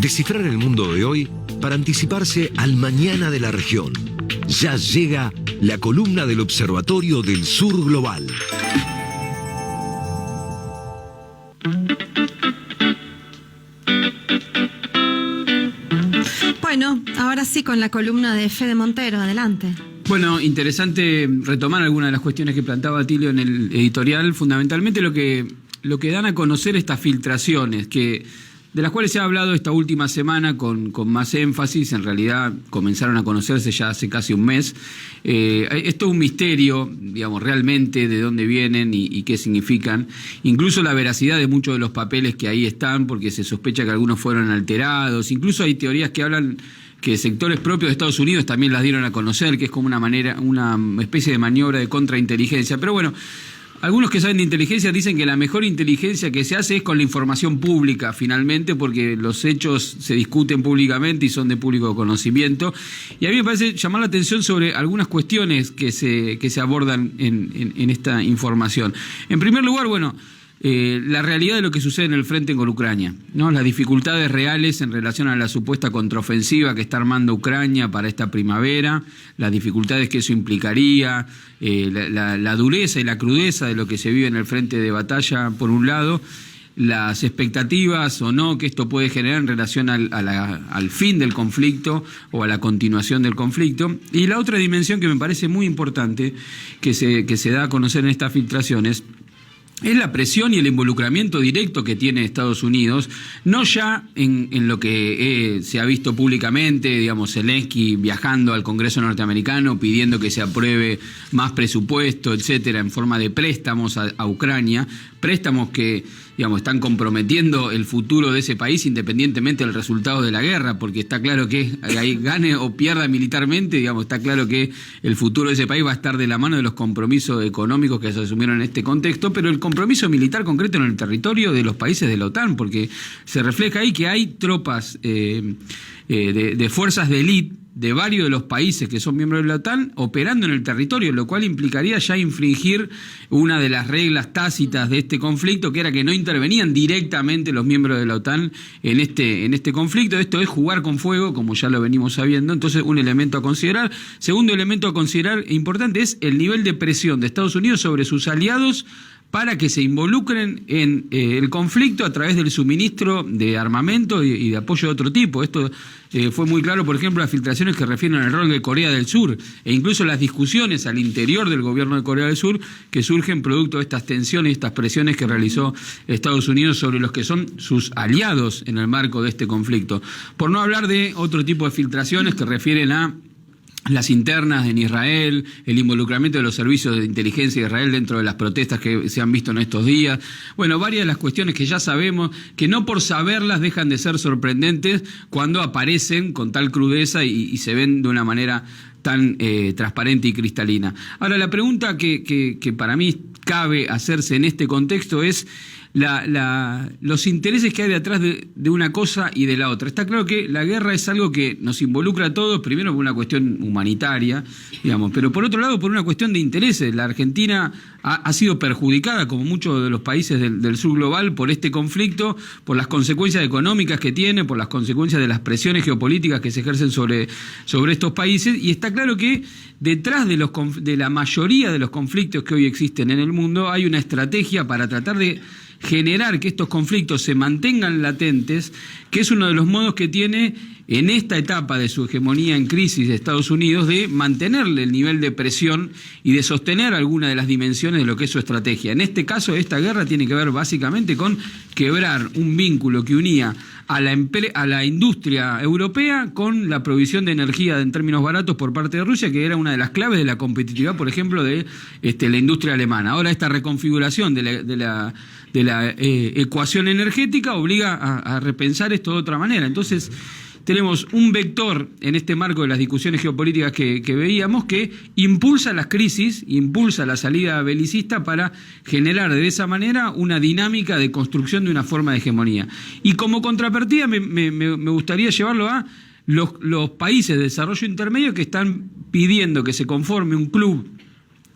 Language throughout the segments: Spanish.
Descifrar el mundo de hoy para anticiparse al mañana de la región. Ya llega la columna del Observatorio del Sur Global. Bueno, ahora sí con la columna de Fede Montero, adelante. Bueno, interesante retomar algunas de las cuestiones que planteaba Tilio en el editorial. Fundamentalmente lo que dan a conocer estas filtraciones, de las cuales se ha hablado esta última semana con más énfasis. En realidad comenzaron a conocerse ya hace casi un mes. Esto es un misterio, digamos, realmente de dónde vienen y qué significan. Incluso la veracidad de muchos de los papeles que ahí están, porque se sospecha que algunos fueron alterados. Incluso hay teorías que hablan que sectores propios de Estados Unidos también las dieron a conocer, que es como una especie de maniobra de contrainteligencia. Pero bueno, algunos que saben de inteligencia dicen que la mejor inteligencia que se hace es con la información pública, finalmente, porque los hechos se discuten públicamente y son de público conocimiento. Y a mí me parece llamar la atención sobre algunas cuestiones que se abordan en esta información. En primer lugar, bueno, la realidad de lo que sucede en el frente con Ucrania, ¿no? Las dificultades reales en relación a la supuesta contraofensiva que está armando Ucrania para esta primavera, las dificultades que eso implicaría, la dureza y la crudeza de lo que se vive en el frente de batalla, por un lado, las expectativas o no que esto puede generar en relación al fin del conflicto o a la continuación del conflicto. Y la otra dimensión que me parece muy importante que se da a conocer en estas filtraciones es la presión y el involucramiento directo que tiene Estados Unidos, no ya en lo que se ha visto públicamente, digamos, Zelensky viajando al Congreso norteamericano pidiendo que se apruebe más presupuesto, etcétera, en forma de préstamos a Ucrania, préstamos que, digamos, están comprometiendo el futuro de ese país independientemente del resultado de la guerra, porque está claro que ahí gane o pierda militarmente, digamos, está claro que el futuro de ese país va a estar de la mano de los compromisos económicos que se asumieron en este contexto, pero el compromiso militar concreto en el territorio de los países de la OTAN, porque se refleja ahí que hay tropas de fuerzas de élite de varios de los países que son miembros de la OTAN operando en el territorio, lo cual implicaría ya infringir una de las reglas tácitas de este conflicto, que era que no intervenían directamente los miembros de la OTAN en este conflicto. Esto es jugar con fuego, como ya lo venimos sabiendo. Entonces, un elemento a considerar. Segundo elemento a considerar importante es el nivel de presión de Estados Unidos sobre sus aliados para que se involucren en el conflicto a través del suministro de armamento y de apoyo de otro tipo. Esto fue muy claro, por ejemplo, las filtraciones que refieren al rol de Corea del Sur e incluso las discusiones al interior del gobierno de Corea del Sur que surgen producto de estas tensiones y estas presiones que realizó Estados Unidos sobre los que son sus aliados en el marco de este conflicto. Por no hablar de otro tipo de filtraciones que refieren a las internas en Israel, el involucramiento de los servicios de inteligencia de Israel dentro de las protestas que se han visto en estos días. Bueno, varias de las cuestiones que ya sabemos, que no por saberlas dejan de ser sorprendentes cuando aparecen con tal crudeza y se ven de una manera tan transparente y cristalina. Ahora, la pregunta que para mí cabe hacerse en este contexto es los intereses que hay detrás de una cosa y de la otra. Está claro que la guerra es algo que nos involucra a todos, primero por una cuestión humanitaria, digamos, pero por otro lado por una cuestión de intereses. La Argentina ha sido perjudicada, como muchos de los países del sur global, por este conflicto, por las consecuencias económicas que tiene, por las consecuencias de las presiones geopolíticas que se ejercen sobre estos países, y está claro que detrás de la mayoría de los conflictos que hoy existen en el mundo hay una estrategia para tratar de generar que estos conflictos se mantengan latentes, que es uno de los modos que tiene en esta etapa de su hegemonía en crisis de Estados Unidos de mantenerle el nivel de presión y de sostener alguna de las dimensiones de lo que es su estrategia. En este caso, esta guerra tiene que ver básicamente con quebrar un vínculo que unía a la industria europea con la provisión de energía en términos baratos por parte de Rusia, que era una de las claves de la competitividad, por ejemplo, de la industria alemana. Ahora esta reconfiguración de la ecuación energética obliga a repensar esto de otra manera. Entonces, tenemos un vector en este marco de las discusiones geopolíticas que veíamos que impulsa las crisis, impulsa la salida belicista para generar de esa manera una dinámica de construcción de una forma de hegemonía. Y como contrapartida me gustaría llevarlo a los países de desarrollo intermedio que están pidiendo que se conforme un club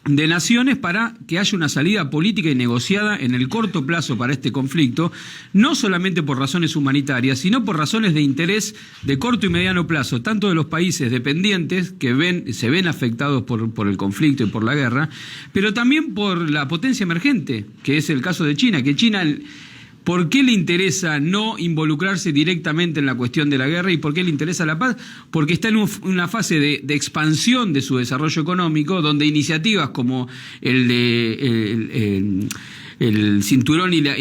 de naciones para que haya una salida política y negociada en el corto plazo para este conflicto, no solamente por razones humanitarias, sino por razones de interés de corto y mediano plazo, tanto de los países dependientes que se ven afectados por el conflicto y por la guerra, pero también por la potencia emergente, que es el caso de China, que China... ¿Por qué le interesa no involucrarse directamente en la cuestión de la guerra y por qué le interesa la paz? Porque está en una fase de expansión de su desarrollo económico, donde iniciativas como el cinturón y la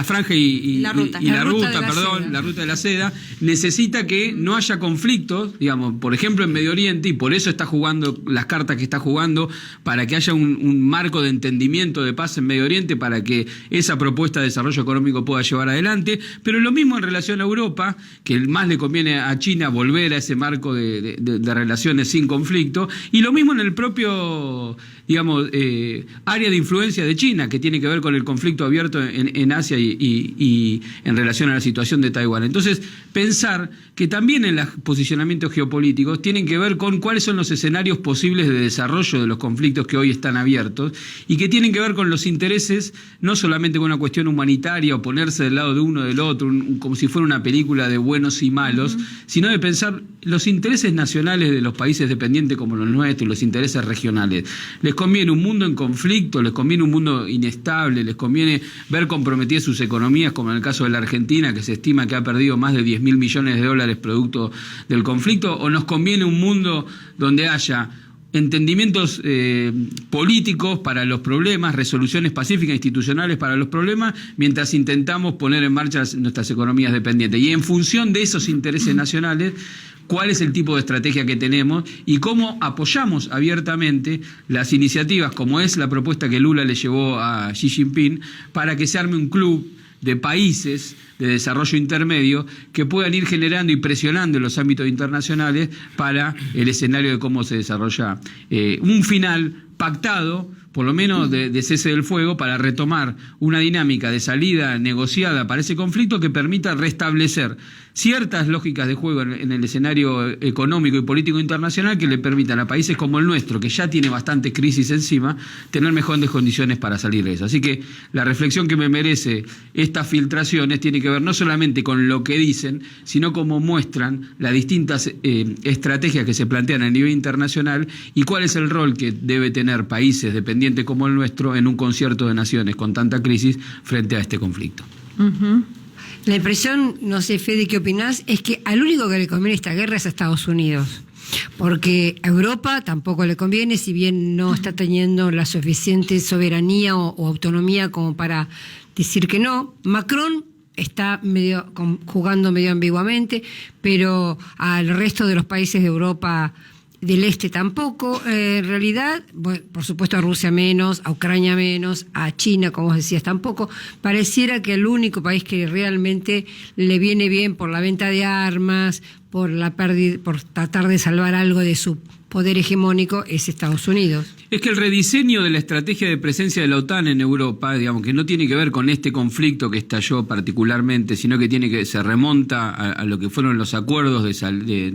franja y la ruta de la seda, necesita que no haya conflictos, digamos, por ejemplo en Medio Oriente, y por eso está jugando las cartas que está jugando, para que haya un marco de entendimiento de paz en Medio Oriente, para que esa propuesta de desarrollo económico pueda llevar adelante. Pero lo mismo en relación a Europa, que más le conviene a China volver a ese marco de relaciones sin conflicto, y lo mismo en el propio, digamos, área de influencia de China, que tiene que ver con el conflicto abierto en Asia y en relación a la situación de Taiwán. Entonces, pensar que también en los posicionamientos geopolíticos tienen que ver con cuáles son los escenarios posibles de desarrollo de los conflictos que hoy están abiertos, y que tienen que ver con los intereses, no solamente con una cuestión humanitaria o ponerse del lado de uno o del otro, como si fuera una película de buenos y malos, sino de pensar los intereses nacionales de los países dependientes como los nuestros, los intereses regionales. Les conviene un mundo en conflicto, les conviene un mundo inestable, les conviene ver comprometidas sus economías, como en el caso de la Argentina, que se estima que ha perdido más de 10.000 millones de dólares producto del conflicto, o nos conviene un mundo donde haya entendimientos políticos para los problemas, resoluciones pacíficas institucionales para los problemas, mientras intentamos poner en marcha nuestras economías dependientes. Y en función de esos intereses nacionales, cuál es el tipo de estrategia que tenemos y cómo apoyamos abiertamente las iniciativas, como es la propuesta que Lula le llevó a Xi Jinping, para que se arme un club de países de desarrollo intermedio que puedan ir generando y presionando en los ámbitos internacionales para el escenario de cómo se desarrolla un final pactado, por lo menos de cese del fuego, para retomar una dinámica de salida negociada para ese conflicto que permita restablecer ciertas lógicas de juego en el escenario económico y político internacional, que le permitan a países como el nuestro, que ya tiene bastantes crisis encima, tener mejores condiciones para salir de eso. Así que la reflexión que me merece estas filtraciones tiene que ver no solamente con lo que dicen, sino cómo muestran las distintas estrategias que se plantean a nivel internacional y cuál es el rol que debe tener países dependientes como el nuestro en un concierto de naciones con tanta crisis frente a este conflicto. La impresión, no sé, Fede, ¿qué opinás? Es que al único que le conviene esta guerra es a Estados Unidos. Porque a Europa tampoco le conviene, si bien no está teniendo la suficiente soberanía o autonomía como para decir que no. Macron está jugando medio ambiguamente, pero al resto de los países de Europa del Este tampoco. En realidad, bueno, por supuesto a Rusia menos, a Ucrania menos, a China, como vos decías, tampoco. Pareciera que el único país que realmente le viene bien por la venta de armas, por la pérdida, por tratar de salvar algo de su poder hegemónico, es Estados Unidos. Es que el rediseño de la estrategia de presencia de la OTAN en Europa, digamos, que no tiene que ver con este conflicto que estalló particularmente, sino que se remonta a lo que fueron los acuerdos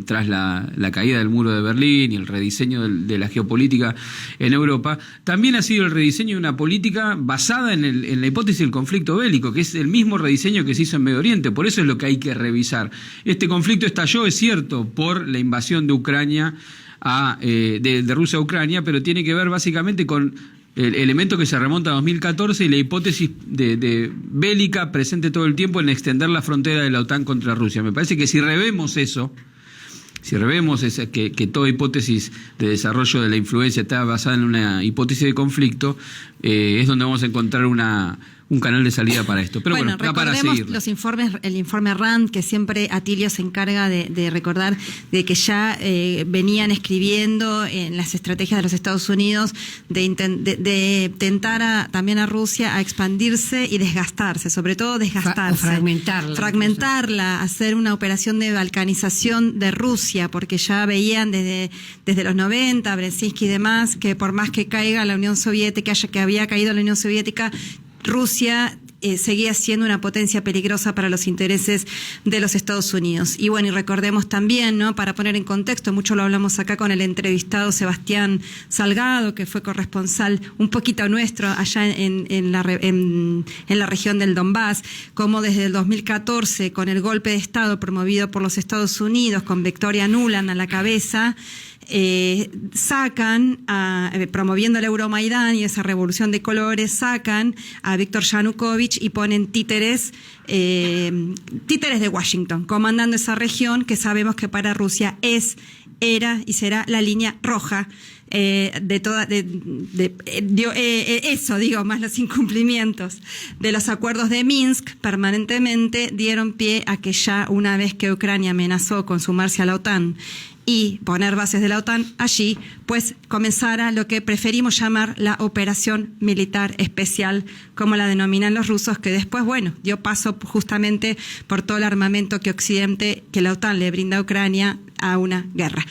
tras la caída del muro de Berlín y el rediseño de la geopolítica en Europa, también ha sido el rediseño de una política basada en la hipótesis del conflicto bélico, que es el mismo rediseño que se hizo en Medio Oriente. Por eso es lo que hay que revisar. Este conflicto estalló, es cierto, por la invasión de Ucrania de Rusia a Ucrania, pero tiene que ver básicamente con el elemento que se remonta a 2014 y la hipótesis de bélica presente todo el tiempo en extender la frontera de la OTAN contra Rusia. Me parece que si revemos eso, que toda hipótesis de desarrollo de la influencia está basada en una hipótesis de conflicto, es donde vamos a encontrar un canal de salida para esto. Pero bueno, para seguir. Los informes, el informe RAND, que siempre Atilio se encarga de recordar, de que ya venían escribiendo en las estrategias de los Estados Unidos de tentar también a Rusia a expandirse y desgastarse, sobre todo desgastarse. Fragmentarla, hacer una operación de balcanización de Rusia, porque ya veían desde los 90, Brzezinski y demás, que por más que caiga la Unión Soviética, que había caído la Unión Soviética, Rusia seguía siendo una potencia peligrosa para los intereses de los Estados Unidos. Y bueno, y recordemos también, ¿no? Para poner en contexto, mucho lo hablamos acá con el entrevistado Sebastián Salgado, que fue corresponsal un poquito nuestro allá en la región del Donbass, como desde el 2014, con el golpe de Estado promovido por los Estados Unidos, con Victoria Nuland a la cabeza, sacan, promoviendo el Euromaidán y esa revolución de colores, sacan a Víctor Yanukovych y ponen títeres de Washington, comandando esa región que sabemos que para Rusia era y será la línea roja más los incumplimientos de los acuerdos de Minsk permanentemente dieron pie a que ya una vez que Ucrania amenazó con sumarse a la OTAN y poner bases de la OTAN allí, pues comenzara lo que preferimos llamar la operación militar especial, como la denominan los rusos, que después, bueno, dio paso justamente por todo el armamento que la OTAN le brinda a Ucrania a una guerra.